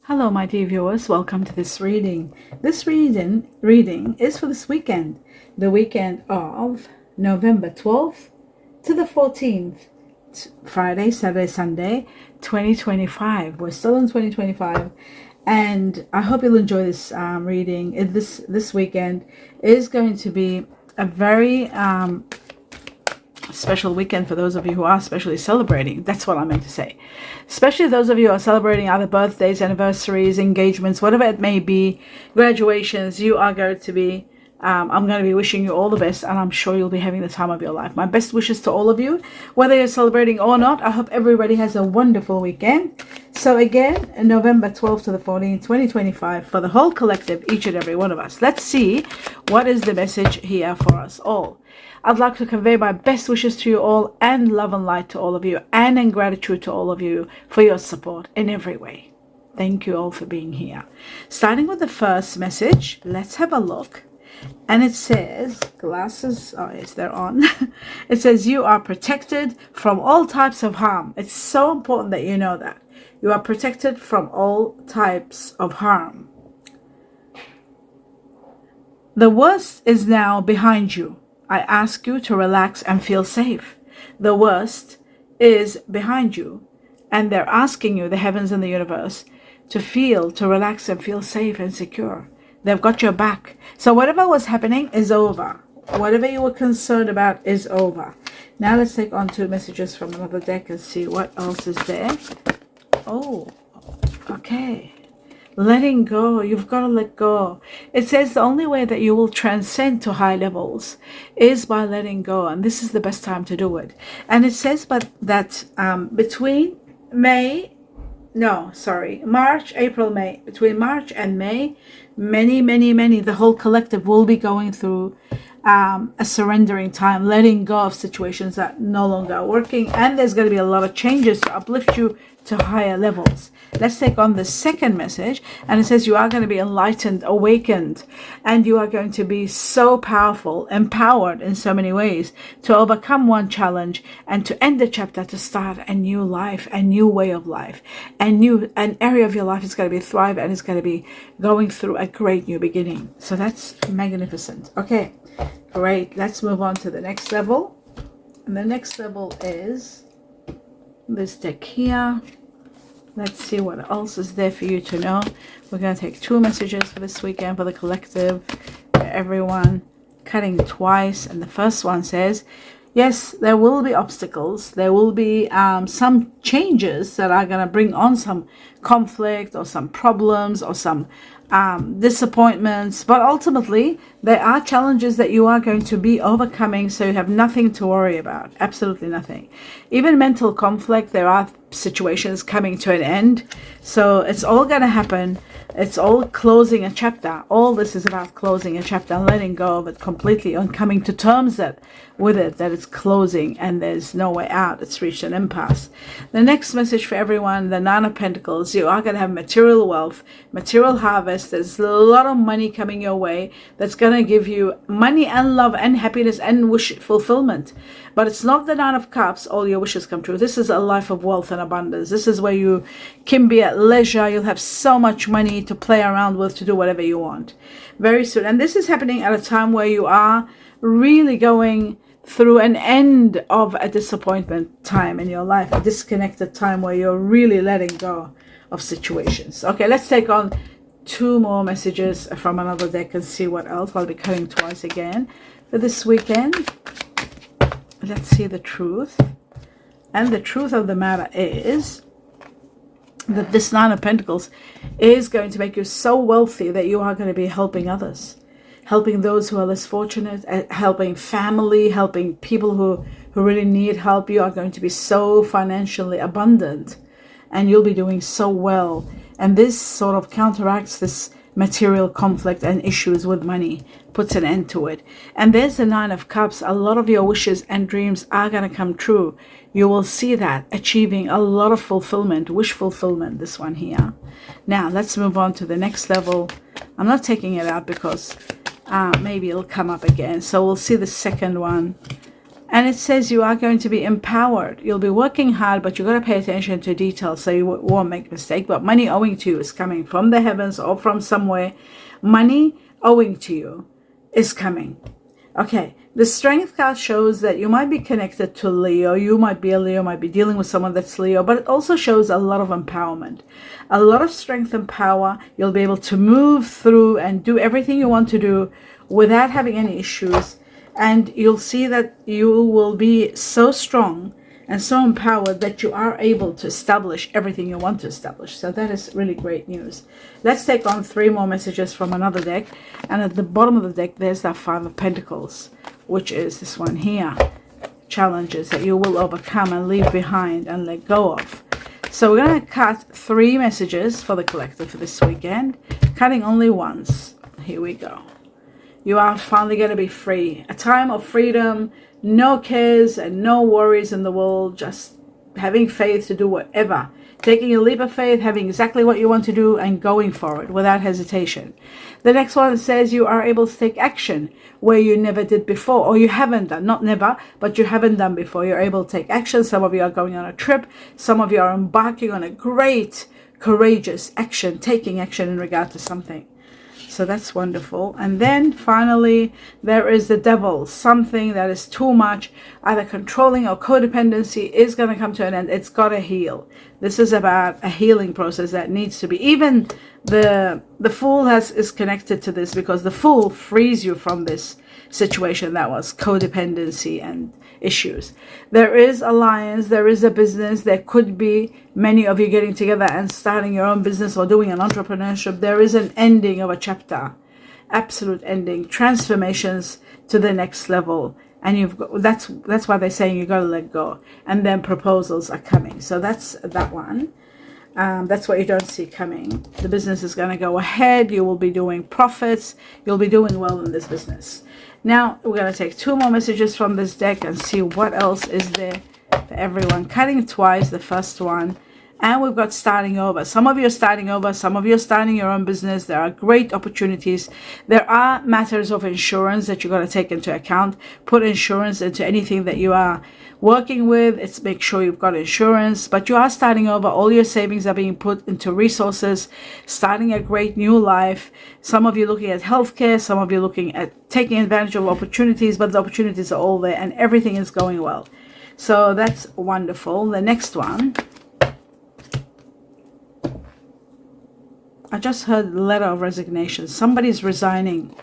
Hello, my dear viewers. Welcome to this reading. This reading is for this weekend, the weekend of November 12th to the 14th, Friday, Saturday, Sunday, 2025. We're still in 2025, and I hope you'll enjoy this reading. This weekend is going to be a very special weekend for those of you who are especially celebrating. That's what I meant to say. Especially those of you who are celebrating other birthdays, anniversaries, engagements, whatever it may be, graduations. You are going to be I'm going to be wishing you all the best, and I'm sure you'll be having the time of your life. My best wishes to all of you, whether you're celebrating or not. I hope everybody has a wonderful weekend. So again, November 12th to the 14th, 2025, for the whole collective, each and every one of us. Let's see what is the message here for us all. I'd like to convey my best wishes to you all, and love and light to all of you, and in gratitude to all of you for your support in every way. Thank you all for being here. Starting with the first message, let's have a look. And it says, glasses, oh yes, they're on. It says, you are protected from all types of harm. It's so important that you know that. You are protected from all types of harm. The worst is now behind you. I ask you to relax and feel safe. The worst is behind you. And they're asking you, the heavens and the universe, to relax and feel safe and secure. They've got your back. So whatever was happening is over. Whatever you were concerned about is over. Now let's take on two messages from another deck and see what else is there. Oh, okay. Letting go. You've got to let go. It says the only way that you will transcend to high levels is by letting go. And this is the best time to do it. And it says that between March, April, May. Between March and May, many, the whole collective will be going through a surrendering time, letting go of situations that no longer are working. And there's going to be a lot of changes to uplift you to higher levels. Let's take on the second message, and it says you are going to be enlightened, awakened, and you are going to be so powerful, empowered in so many ways to overcome one challenge and to end the chapter, to start a new life, a new way of life, an area of your life is going to be thrive, and it's going to be going through a great new beginning. So that's magnificent. Okay, great. Let's move on to the next level. And the next level is this deck here. Let's see what else is there for you to know. We're going to take two messages for this weekend for the collective, for everyone, cutting twice. And the first one says, yes, there will be obstacles. There will be some changes that are going to bring on some conflict or some problems or some disappointments. But ultimately, there are challenges that you are going to be overcoming, so you have nothing to worry about. Absolutely nothing. Even mental conflict, there are situations coming to an end. So it's all going to happen. It's all closing a chapter. All this is about closing a chapter and letting go of it completely and coming to terms with it, that it's closing and there's no way out. It's reached an impasse. The next message for everyone, the Nine of Pentacles. You are going to have material wealth, material harvest. There's a lot of money coming your way that's going to give you money and love and happiness and wish fulfillment. But it's not the Nine of Cups, all your wishes come true. This is a life of wealth and abundance. This is where you can be at leisure. You'll have so much money to play around with, to do whatever you want very soon. And this is happening at a time where you are really going through an end of a disappointment time in your life, a disconnected time where you're really letting go of situations. Okay, let's take on two more messages from another deck and see what else. I'll be cutting twice again for this weekend. Let's see the truth. And the truth of the matter is that this Nine of Pentacles is going to make you so wealthy that you are going to be helping others, helping those who are less fortunate, helping family, helping people who really need help. You are going to be so financially abundant, and you'll be doing so well. And this sort of counteracts this material conflict and issues with money, puts an end to it. And there's the Nine of Cups. A lot of your wishes and dreams are going to come true. You will see that achieving a lot of fulfillment, wish fulfillment, this one here. Now let's move on to the next level. I'm not taking it out because maybe it'll come up again. So we'll see the second one. And it says you are going to be empowered. You'll be working hard, but you've got to pay attention to details so you won't make a mistake. But money owing to you is coming from the heavens or from somewhere. Money owing to you is coming. Okay, the Strength card shows that you might be connected to Leo. You might be a Leo, might be dealing with someone that's Leo, but it also shows a lot of empowerment, a lot of strength and power. You'll be able to move through and do everything you want to do without having any issues. And you'll see that you will be so strong and so empowered that you are able to establish everything you want to establish. So that is really great news. Let's take on 3 more messages from another deck. And at the bottom of the deck, there's that 5 of Pentacles, which is this one here. Challenges that you will overcome and leave behind and let go of. So we're going to cut 3 messages for the collective for this weekend. Cutting only once. Here we go. You are finally going to be free. A time of freedom. No cares and no worries in the world, just having faith to do whatever. Taking a leap of faith, having exactly what you want to do and going for it without hesitation. The next one says you are able to take action where you never did before, or you haven't done, not never, but you haven't done before. You're able to take action. Some of you are going on a trip. Some of you are embarking on a great, courageous action, taking action in regard to something. So that's wonderful. And then finally, there is the devil. Something that is too much, either controlling or codependency, is going to come to an end. It's got to heal. This is about a healing process that needs to be. Even the fool is connected to this, because the fool frees you from this situation that was codependency and issues. There is alliance, there is a business, there could be many of you getting together and starting your own business or doing an entrepreneurship. There is an ending of a chapter, absolute ending, transformations to the next level. And you've got, that's why they're saying you got to let go. And then proposals are coming. So that's that one. That's what you don't see coming. The business is going to go ahead. You will be doing profits. You'll be doing well in this business. Now, we're going to take 2 more messages from this deck and see what else is there for everyone. Cutting twice, the first one. And we've got starting over. Some of you are starting over. Some of you are starting your own business. There are great opportunities. There are matters of insurance that you've got to take into account. Put insurance into anything that you are working with. It's make sure you've got insurance. But you are starting over. All your savings are being put into resources. Starting a great new life. Some of you looking at healthcare. Some of you looking at taking advantage of opportunities. But the opportunities are all there. And everything is going well. So that's wonderful. The next one. I just heard letter of resignation. Somebody's resigning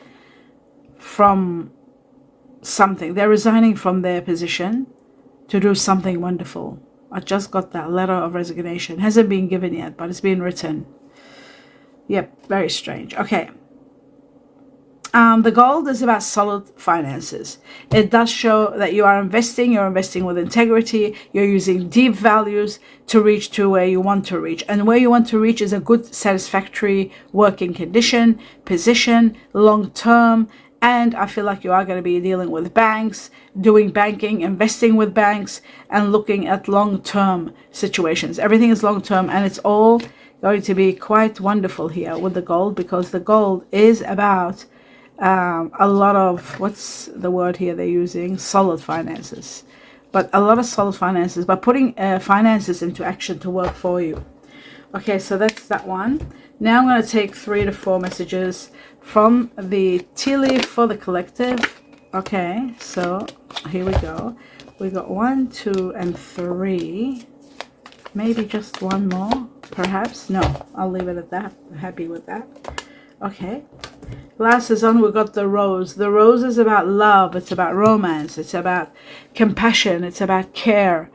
from something. They're resigning from their position to do something wonderful. I just got that letter of resignation. It hasn't been given yet, but it's been written. Yep, very strange. Okay. The gold is about solid finances. It does show that you are investing. You're investing with integrity. You're using deep values to reach to where you want to reach. And where you want to reach is a good, satisfactory working condition, position, long term. And I feel like you are going to be dealing with banks, doing banking, investing with banks, and looking at long-term situations. Everything is long-term, and it's all going to be quite wonderful here with the gold, because the gold is about a lot of, what's the word here they're using? Solid finances. But a lot of solid finances, but putting finances into action to work for you. Okay, so that's that one. Now I'm going to take 3 to 4 messages from the tea leaf for the collective. Okay, so here we go. We got 1, 2, and 3. Maybe just 1 more, perhaps. No, I'll leave it at that. I'm happy with that. Okay. Glasses on, we've got the rose. The rose is about love. It's about romance. It's about compassion. It's about care.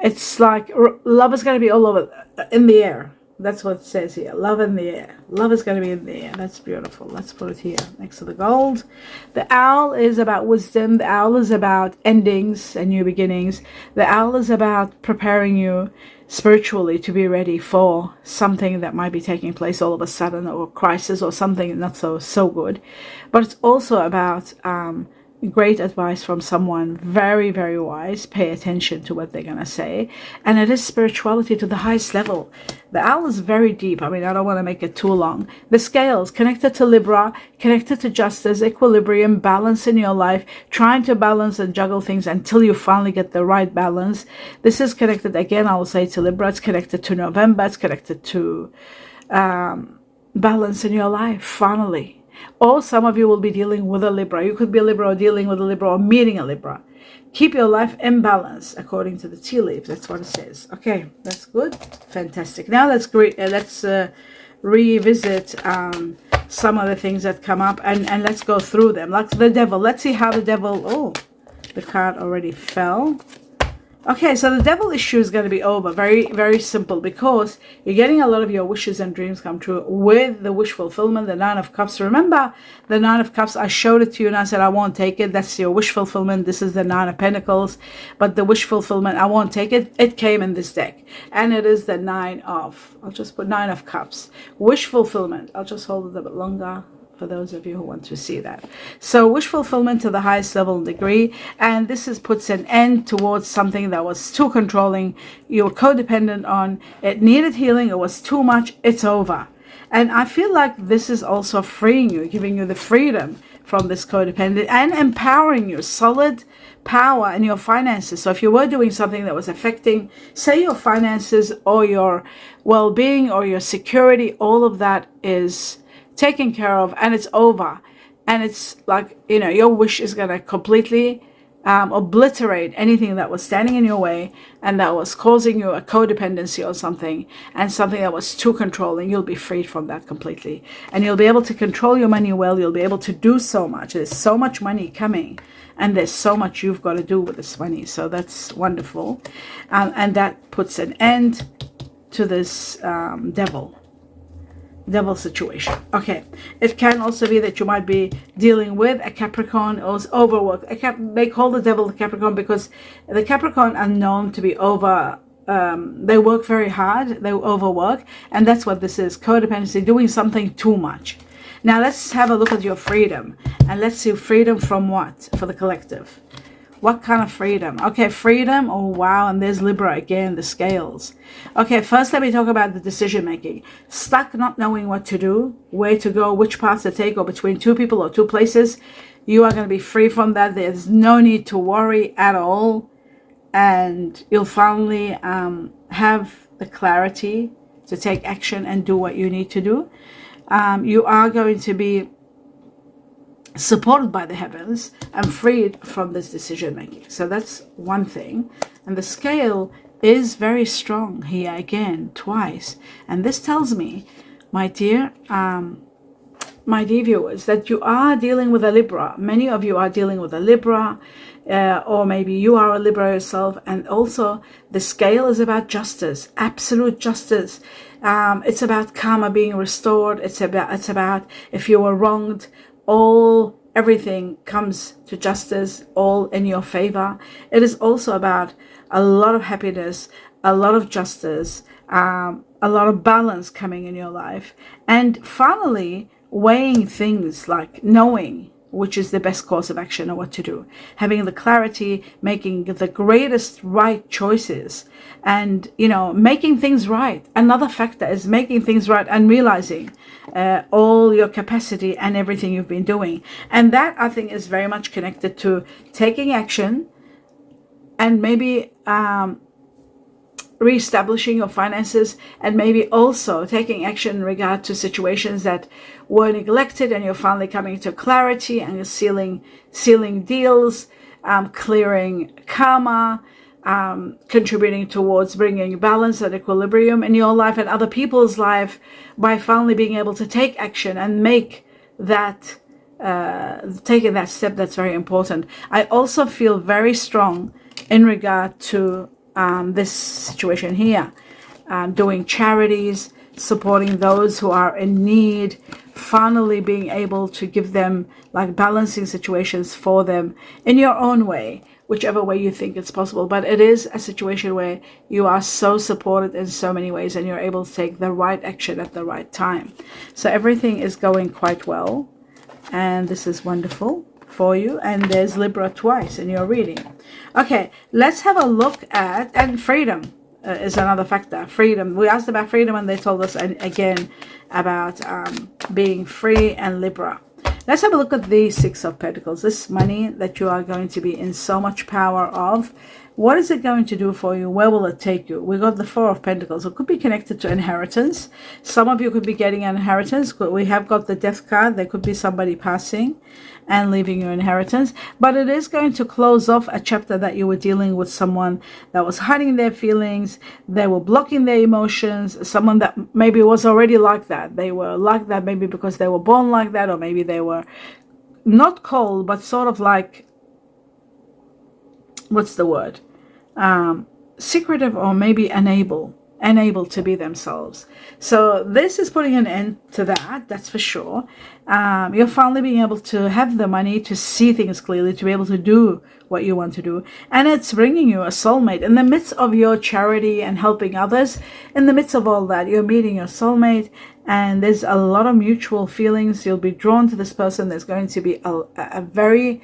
It's like love is going to be all over, in the air. That's what it says here. Love in the air. Love is going to be in the air. That's beautiful. Let's put it here next to the gold. The owl is about wisdom. The owl is about endings and new beginnings. The owl is about preparing you spiritually to be ready for something that might be taking place all of a sudden, or crisis, or something not so good. But it's also about great advice from someone very, very wise. Pay attention to what they're going to say. And it is spirituality to the highest level. The owl is very deep. I mean, I don't want to make it too long. The scales connected to Libra, connected to justice, equilibrium, balance in your life, trying to balance and juggle things until you finally get the right balance. This is connected, again, I will say, to Libra. It's connected to November. It's connected to balance in your life, finally. Or some of you will be dealing with a Libra. You could be a Libra or dealing with a Libra or meeting a Libra. Keep your life in balance according to the tea leaves. That's what it says. Okay, that's good. Fantastic. Now let's revisit some of the things that come up and let's go through them. Like the devil. Let's see how the devil... Oh, the card already fell. Okay, so the devil issue is going to be over. Very, very simple, because you're getting a lot of your wishes and dreams come true with the wish fulfillment, the Nine of Cups. Remember, the Nine of Cups, I showed it to you and I said, I won't take it. That's your wish fulfillment. This is the Nine of Pentacles. But the wish fulfillment, I won't take it. It came in this deck. And it is the I'll just put Nine of Cups. Wish fulfillment. I'll just hold it a bit longer for those of you who want to see that. So wish fulfillment to the highest level and degree, and this puts an end towards something that was too controlling, you were codependent on, it needed healing, it was too much, it's over. And I feel like this is also freeing you, giving you the freedom from this codependent and empowering you, solid power in your finances. So if you were doing something that was affecting, say, your finances or your well-being or your security, all of that is taken care of and it's over. And it's like, you know, your wish is going to completely obliterate anything that was standing in your way and that was causing you a codependency or something, and something that was too controlling. You'll be freed from that completely, and you'll be able to control your money well. You'll be able to do so much. There's so much money coming, and there's so much you've got to do with this money. So that's wonderful. And that puts an end to this devil situation. Okay, it can also be that you might be dealing with a Capricorn or overwork. They call the devil the Capricorn because the Capricorn are known to be they work very hard, they overwork, and that's what this is, codependency, doing something too much. Now let's have a look at your freedom, and let's see freedom from what for the collective. What kind of freedom? Okay, freedom. Oh, wow. And there's Libra again, the scales. Okay, first let me talk about the decision making. Stuck not knowing what to do, where to go, which path to take, or between two people or two places. You are going to be free from that. There's no need to worry at all. And you'll finally have the clarity to take action and do what you need to do. You are going to be supported by the heavens and freed from this decision making. So that's one thing. And the scale is very strong here again, twice. And this tells me, my dear viewers, that you are dealing with a Libra. Many of you are dealing with a Libra, or maybe you are a Libra yourself. And also the scale is about justice, absolute justice. It's about karma being restored. It's about if you were wronged, everything comes to justice, all in your favor. It is also about a lot of happiness, a lot of justice, a lot of balance coming in your life. And finally, weighing things, like knowing which is the best course of action or what to do. Having the clarity, making the greatest right choices, and, you know, making things right. Another factor is making things right and realizing all your capacity and everything you've been doing. And that, I think, is very much connected to taking action and maybe reestablishing your finances, and maybe also taking action in regard to situations that were neglected, and you're finally coming to clarity and you're sealing deals, clearing karma, contributing towards bringing balance and equilibrium in your life and other people's life by finally being able to take action and make that taking that step. That's very important. I also feel very strong in regard to this situation here, doing charities, supporting those who are in need, finally being able to give them, like, balancing situations for them in your own way, whichever way you think it's possible. But it is a situation where you are so supported in so many ways, and you're able to take the right action at the right time. So everything is going quite well, and this is wonderful for you, and there's Libra twice in your reading. Okay, let's have a look at, and freedom is another factor. Freedom. We asked about freedom, and they told us again about being free and Libra. Let's have a look at the Six of Pentacles. This money that you are going to be in so much power of. What is it going to do for you? Where will it take you? We got the Four of Pentacles. It could be connected to inheritance. Some of you could be getting an inheritance. We have got the Death card. There could be somebody passing and leaving you inheritance. But it is going to close off a chapter that you were dealing with someone that was hiding their feelings. They were blocking their emotions. Someone that maybe was already like that. They were like that maybe because they were born like that, or maybe they were not cold, but sort of like, what's the word? Secretive, or maybe unable to be themselves. So this is putting an end to that, that's for sure. You're finally being able to have the money to see things clearly, to be able to do what you want to do. And it's bringing you a soulmate. In the midst of your charity and helping others, in the midst of all that, you're meeting your soulmate, and there's a lot of mutual feelings. You'll be drawn to this person. There's going to be a very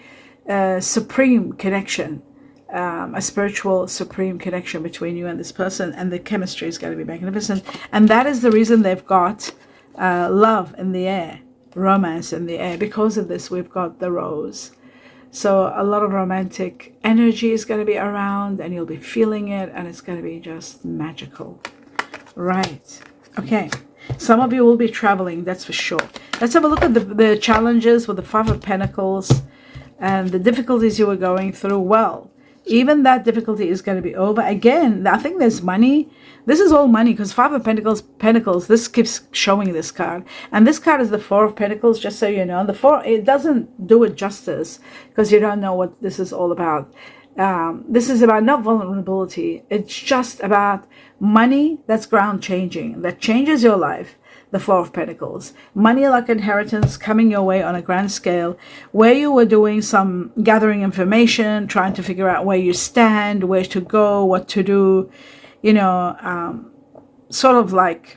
supreme connection. A spiritual supreme connection between you and this person, and the chemistry is going to be magnificent. And that is the reason they've got love in the air, romance in the air. Because of this, we've got the rose. So a lot of romantic energy is going to be around, and you'll be feeling it, and it's going to be just magical. Right. Okay. Some of you will be traveling, that's for sure. Let's have a look at the challenges with the Five of Pentacles and the difficulties you were going through. Well, even that difficulty is going to be over. Again, I think there's money. This is all money, because Five of Pentacles, this keeps showing this card. And this card is the Four of Pentacles, just so you know. The Four, it doesn't do it justice, because you don't know what this is all about. This is about not vulnerability. It's just about money that's ground changing, that changes your life. The Four of Pentacles. Money like inheritance coming your way on a grand scale, where you were doing some gathering information, trying to figure out where you stand, where to go, what to do, you know, sort of like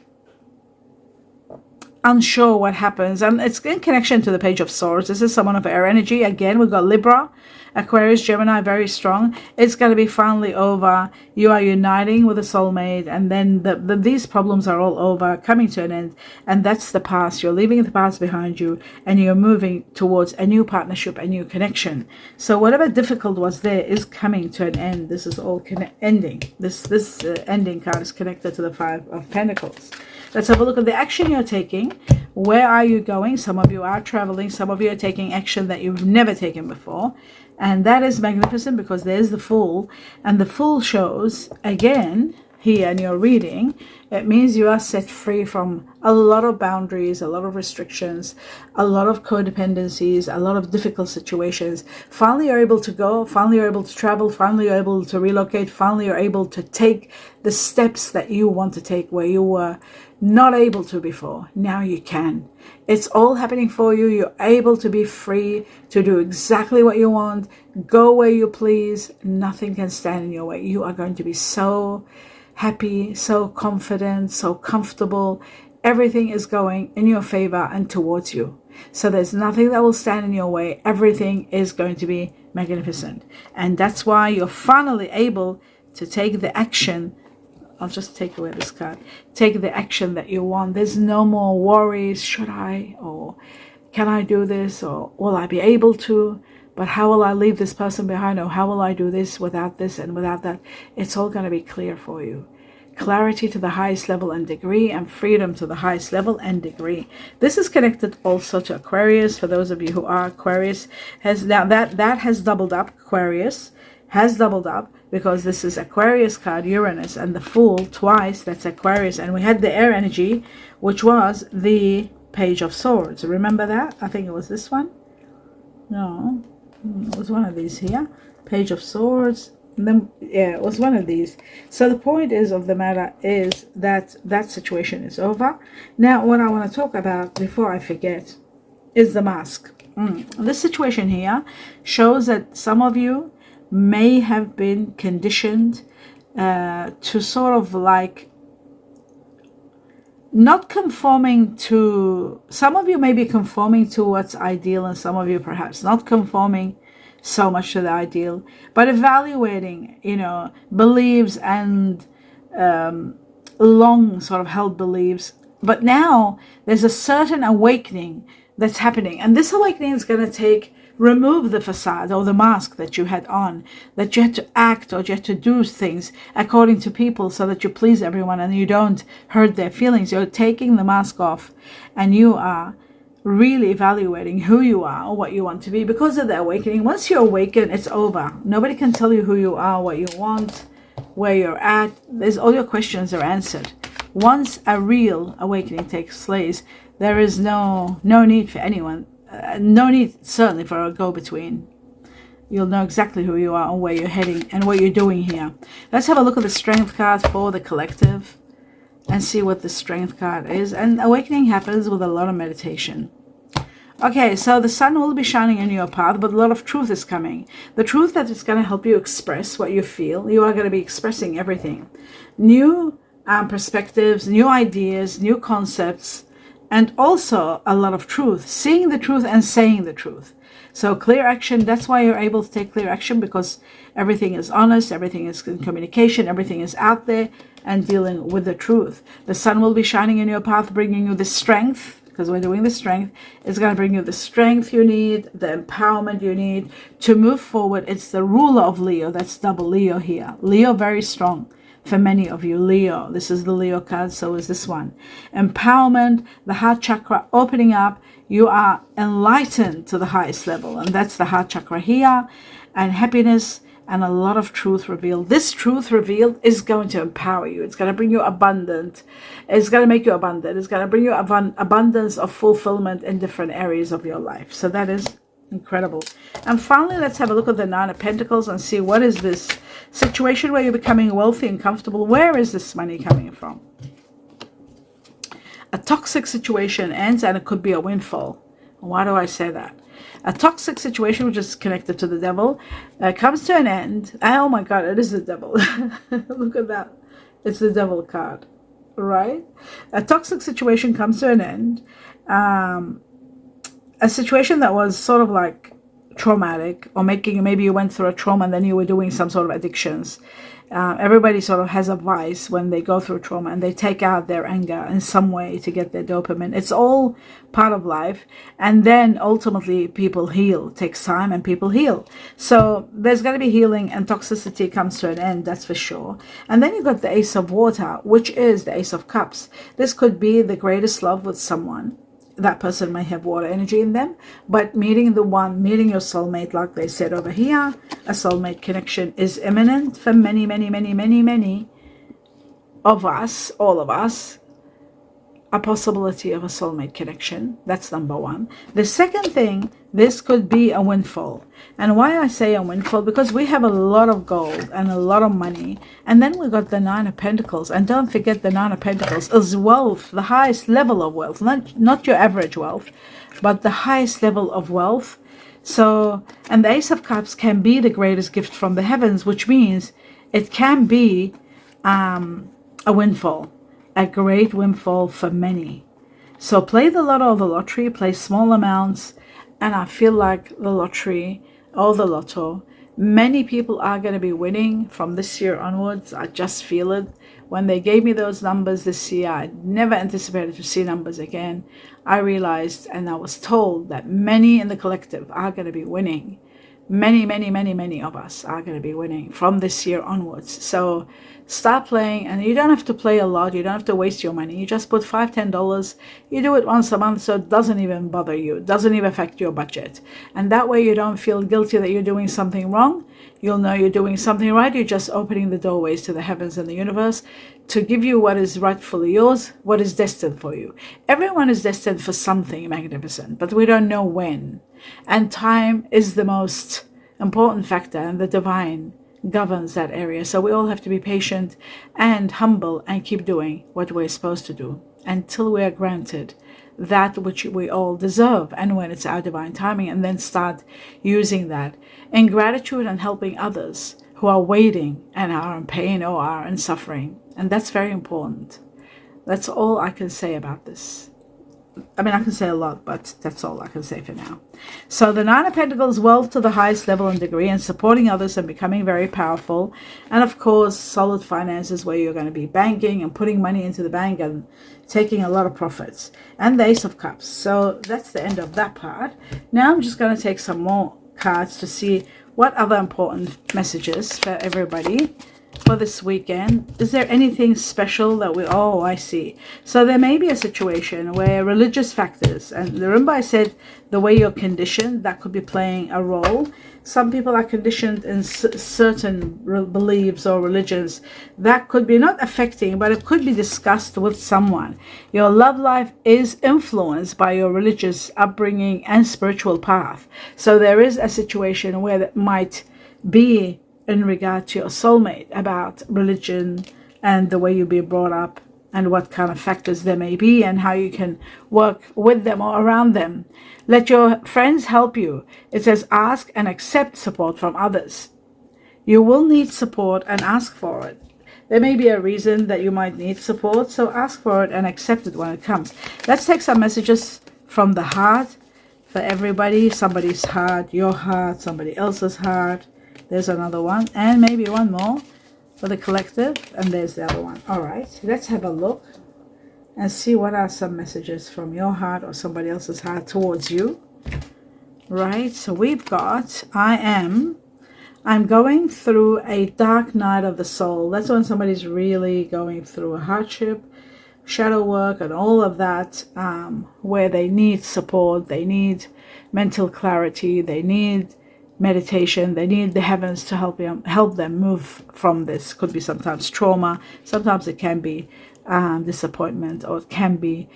unsure what happens. And it's in connection to the Page of Swords. This is someone of air energy. Again, we've got Libra, Aquarius, Gemini, very strong. It's going to be finally over. You are uniting with a soulmate, and then these problems are all over, coming to an end. And that's the past. You're leaving the past behind you, and you're moving towards a new partnership, a new connection. So whatever difficult was there is coming to an end. This is all ending. This ending card is connected to the Five of Pentacles. Let's have a look at the action you're taking. Where are you going? Some of you are traveling. Some of you are taking action that you've never taken before. And that is magnificent, because there's the Fool. And the Fool shows, again, here in your reading, it means you are set free from a lot of boundaries, a lot of restrictions, a lot of codependencies, a lot of difficult situations. Finally, you're able to go. Finally, you're able to travel. Finally, you're able to relocate. Finally, you're able to take the steps that you want to take, where you were not able to before. Now you can. It's all happening for you. You're able to be free to do exactly what you want. Go where you please. Nothing can stand in your way. You are going to be so happy, so confident, so comfortable. Everything is going in your favor and towards you. So there's nothing that will stand in your way. Everything is going to be magnificent. And that's why you're finally able to take the action. I'll just take away this card. Take the action that you want. There's no more worries. Should I? Or can I do this? Or will I be able to? But how will I leave this person behind? Or how will I do this without this and without that? It's all going to be clear for you. Clarity to the highest level and degree, and freedom to the highest level and degree. This is connected also to Aquarius. For those of you who are Aquarius, now that has doubled up. Aquarius has doubled up, because this is Aquarius card, Uranus, and the Fool twice. That's Aquarius. And we had the air energy, which was the Page of Swords. Remember that? I think it was this one. No, it was one of these here. Page of Swords. And then, yeah, it was one of these. So the point of the matter is that that situation is over. Now, what I want to talk about before I forget is the mask. This situation here shows that some of you may have been conditioned to sort of like not conforming to, some of you may be conforming to what's ideal, and some of you perhaps not conforming so much to the ideal, but evaluating, beliefs and long sort of held beliefs. But now there's a certain awakening that's happening, and this awakening is going to remove the facade or the mask that you had on, that you had to act or you had to do things according to people so that you please everyone and you don't hurt their feelings. You're taking the mask off, and you are really evaluating who you are or what you want to be because of the awakening. Once you awaken, it's over. Nobody can tell you who you are, what you want, where you're at. All your questions are answered. Once a real awakening takes place, there is no need for anyone. No need, certainly, for a go-between. You'll know exactly who you are and where you're heading and what you're doing here. Let's have a look at the Strength card for the collective and see what the Strength card is. And awakening happens with a lot of meditation. Okay, so the sun will be shining in your path, but a lot of truth is coming. The truth that is going to help you express what you feel. You are going to be expressing everything. New perspectives, new ideas, new concepts, and also a lot of truth, seeing the truth and saying the truth. So clear action, that's why you're able to take clear action, because everything is honest, everything is in communication, everything is out there and dealing with the truth. The sun will be shining in your path, bringing you the strength, because we're doing the strength. It's going to bring you the strength you need, the empowerment you need to move forward. It's the ruler of Leo, that's double Leo here. Leo, very strong. For many of you, Leo, this is the Leo card, so is this one. Empowerment, the heart chakra opening up. You are enlightened to the highest level, and that's the heart chakra here. And happiness and a lot of truth revealed. This truth revealed is going to empower you. It's going to bring you abundant. It's going to make you abundant. It's going to bring you abundance of fulfillment in different areas of your life. So that is incredible. And finally, let's have a look at the Nine of Pentacles and see what is this situation where you're becoming wealthy and comfortable. Where is this money coming from? A toxic situation ends, and it could be a windfall. Why do I say that? A toxic situation, which is connected to the devil, comes to an end. Oh my God, it is the devil. Look at that. It's the devil card, right? A toxic situation comes to an end. A situation that was sort of like traumatic, or maybe you went through a trauma and then you were doing some sort of addictions. Everybody sort of has a vice when they go through trauma, and they take out their anger in some way to get their dopamine. It's all part of life. And then ultimately people heal. It takes time and people heal. So there's going to be healing, and toxicity comes to an end, that's for sure. And then you've got the Ace of Water, which is the Ace of Cups. This could be the greatest love with someone. That person may have water energy in them, but meeting your soulmate, like they said over here, a soulmate connection is imminent for many, many, many, many, many of us, all of us. A possibility of a soulmate connection. That's number one. The second thing, this could be a windfall. And why I say a windfall, because we have a lot of gold and a lot of money, and then we got the Nine of Pentacles. And don't forget, the Nine of Pentacles is wealth, the highest level of wealth, not your average wealth, but the highest level of wealth. So, and the Ace of Cups can be the greatest gift from the heavens, which means it can be a windfall. A great windfall for many. So play the lotto or the lottery, play small amounts, and I feel like the lottery or the lotto, many people are going to be winning from this year onwards. I just feel it. When they gave me those numbers this year, I never anticipated to see numbers again. I realized, and I was told, that many in the collective are going to be winning. Many, many, many, many of us are going to be winning from this year onwards. So start playing, and you don't have to play a lot. You don't have to waste your money. You just put $5, $10. You do it once a month, so it doesn't even bother you. It doesn't even affect your budget. And that way you don't feel guilty that you're doing something wrong. You'll know you're doing something right. You're just opening the doorways to the heavens and the universe to give you what is rightfully yours, what is destined for you. Everyone is destined for something magnificent, but we don't know when. And time is the most important factor, and the divine governs that area. So we all have to be patient and humble and keep doing what we're supposed to do until we are granted that which we all deserve, and when it's our divine timing, and then start using that in gratitude and helping others who are waiting and are in pain or are in suffering. And that's very important. That's all I can say about this. I mean, I can say a lot, but that's all I can say for now. So the Nine of Pentacles, wealth to the highest level and degree, and supporting others and becoming very powerful. And of course, solid finances, where you're going to be banking and putting money into the bank and taking a lot of profits. And the Ace of Cups. So that's the end of that part. Now I'm just going to take some more cards to see what other important messages for everybody for this weekend. Is there anything special that we... Oh, I see. So there may be a situation where religious factors, and remember I said the way you're conditioned, that could be playing a role. Some people are conditioned in certain beliefs or religions that could be not affecting, but it could be discussed with someone. Your love life is influenced by your religious upbringing and spiritual path. So there is a situation where that might be in regard to your soulmate, about religion and the way you be brought up and what kind of factors there may be and how you can work with them or around them. Let your friends help you. It says ask and accept support from others. You will need support and ask for it. There may be a reason that you might need support, so ask for it and accept it when it comes. Let's take some messages from the heart for everybody. Somebody's heart, your heart, somebody else's heart. There's another one, and maybe one more for the collective, and there's the other one. All right, let's have a look and see what are some messages from your heart or somebody else's heart towards you. Right, so we've got, I'm going through a dark night of the soul. That's when somebody's really going through a hardship, shadow work, and all of that, where they need support, they need mental clarity, they need meditation, they need the heavens to help them move from this. Could be sometimes trauma, sometimes it can be disappointment, or it can be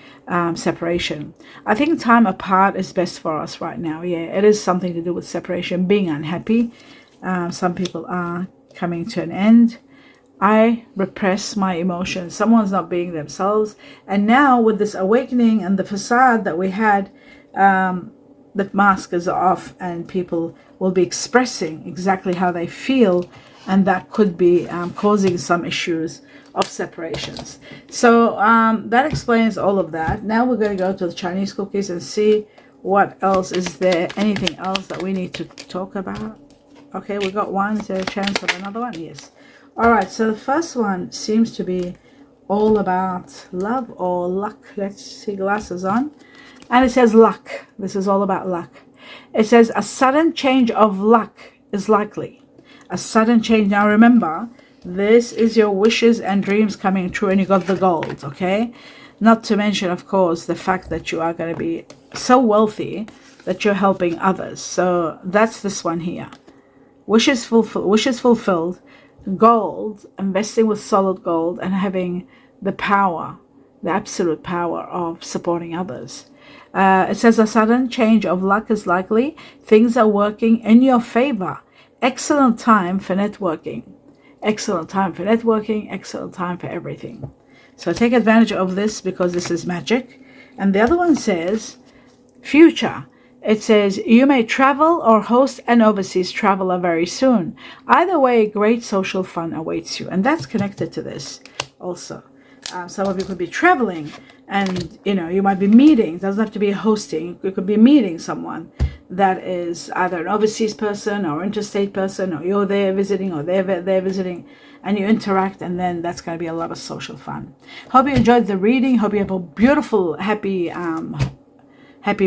separation. I think time apart is best for us right now. Yeah, it is something to do with separation, being unhappy. Some people are coming to an end. I repress my emotions. Someone's not being themselves. And now with this awakening and the facade that we had, the mask is off and people will be expressing exactly how they feel, and that could be causing some issues of separations. So that explains all of that. Now we're going to go to the Chinese cookies and see what else is there. Anything else that we need to talk about? Okay, we got one. Is there a chance of another one? Yes. All right, so the first one seems to be all about love or luck. Let's see, glasses on. And it says luck. This is all about luck. It says a sudden change of luck is likely. A sudden change. Now remember, this is your wishes and dreams coming true, and you got the gold, okay? Not to mention, of course, the fact that you are going to be so wealthy that you're helping others. So that's this one here. Wishes fulfilled, gold, investing with solid gold, and having the power, the absolute power of supporting others. It says a sudden change of luck is likely. Things are working in your favor. Excellent time for networking. Excellent time for networking. Excellent time for everything. So take advantage of this because this is magic. And the other one says future. It says you may travel or host an overseas traveler very soon. Either way, great social fun awaits you. And that's connected to this also. Some of you could be traveling, and you might be meeting. It doesn't have to be hosting. You could be meeting someone that is either an overseas person or interstate person, or you're there visiting or they're visiting, and you interact, and then that's going to be a lot of social fun. Hope you enjoyed the reading. Hope you have a beautiful, happy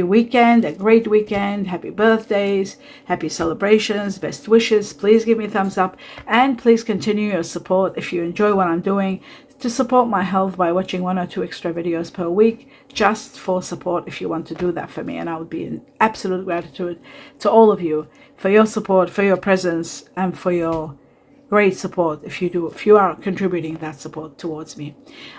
weekend, a great weekend, happy birthdays, happy celebrations, best wishes. Please give me a thumbs up, and please continue your support if you enjoy what I'm doing, to support my health by watching 1 or 2 extra videos per week, just for support if you want to do that for me. And I would be in absolute gratitude to all of you for your support, for your presence, and for your great support if you are contributing that support towards me.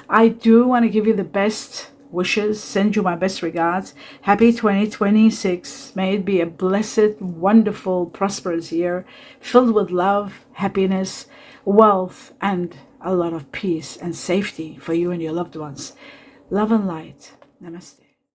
I do want to give you the best wishes, send you my best regards. Happy 2026. May it be a blessed, wonderful, prosperous year filled with love, happiness, wealth, and a lot of peace and safety for you and your loved ones. Love and light. Namaste.